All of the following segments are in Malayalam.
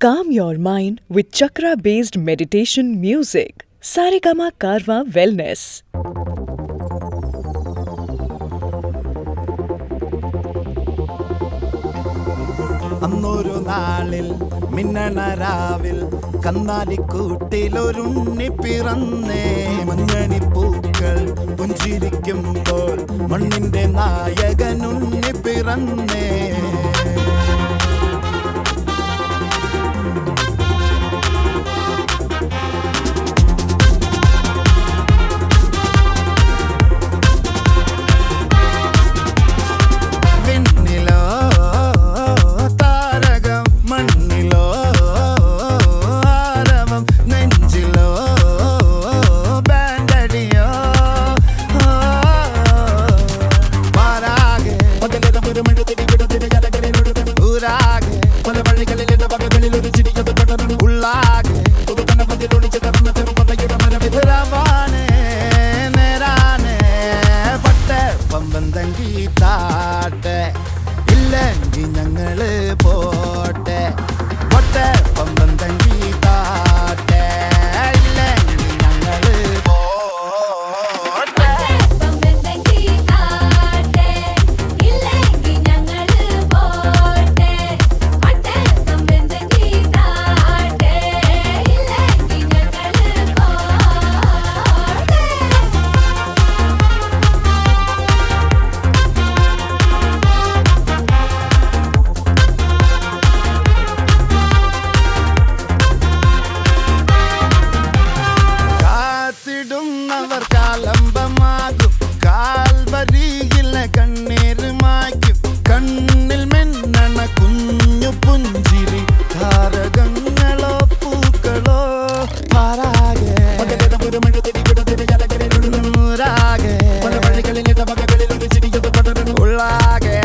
Calm your mind with chakra-based meditation music. Saregama Karwa Wellness. അന്നൊരു നാളിൽ മിന്നണരാവിൽ കന്നാലിക്കൂട്ടിലൊരുണ്ണി പിറന്നേ. മഞ്ഞണിപ്പൂക്കൾ പുഞ്ചിരിക്കുമ്പോൾ മണ്ണിന്റെ നായകനുണ്ണി പിറന്നേ. ഇല്ലെങ്കിൽ ഞങ്ങള് പോട്ടെ പൊട്ടെ പമ്പം തങ്കി താട്ടെ. ഇല്ലെങ്കിൽ ഞങ്ങള് പോട്ടെ പമ്പം തങ്കി താട്ടെ. ഇല്ലെങ്കിൽ ഞങ്ങള് പോട്ടെ പൊട്ടെ പമ്പം തങ്കി താട്ടെ. ഇല്ലെങ്കിൽ ഞങ്ങള് പോട്ടെ. അവർ കാലംബമാകും കാൽവരിയില കണ്ണീര് മായ്ക്കും. കണ്ണിൽ മിന്നണ കുഞ്ഞു പുഞ്ചിരി താരകങ്ങളോ പൂക്കളോ പാരാകെ ഉള്ളാകെ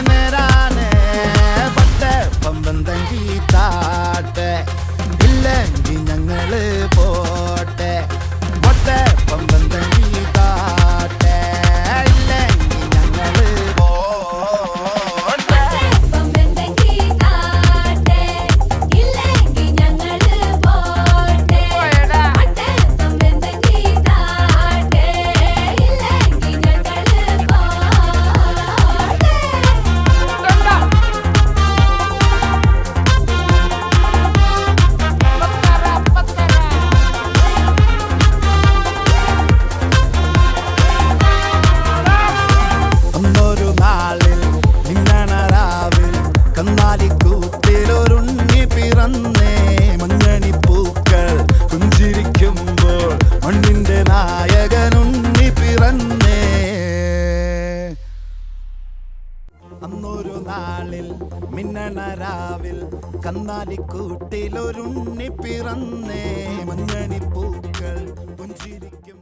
നേരാനെ പട്ടെ പമ്പം തങ്കി താട്ടെ. ഇല്ലെങ്കിൽ ഞങ്ങള് പോട്ടെ പൊട്ടെ പമ്പം തങ്കി താട്ടെ. ഇല്ലെങ്കിൽ ഞങ്ങള് പോട്ടെ പമ്പം തങ്കി താട്ടെ. ഇല്ലെങ്കിൽ ഞങ്ങള് പോട്ടെ പൊട്ടെ പമ്പം തങ്കി താട്ടെ. ഇല്ലെങ്കിൽ ഞങ്ങള് പോട്ടെ. അന്നൊരു നാളിൽ മിന്നണരാവിൽ കന്നാലിക്കൂട്ടിലൊരുണ്ണി പിറന്നേ. മഞ്ഞണിപ്പൂക്കൾ പുഞ്ചിരിക്കുമ്പോൾ മണ്ണിന്റെ നായകനുണ്ണി പിറന്നേ. അന്നൊരു നാളിൽ മിന്നണരാവിൽ കന്നാലിക്കൂട്ടിലൊരുണ്ണി പിറന്നേ. മഞ്ഞണിപ്പൂക്കൾ പുഞ്ചിരിക്കും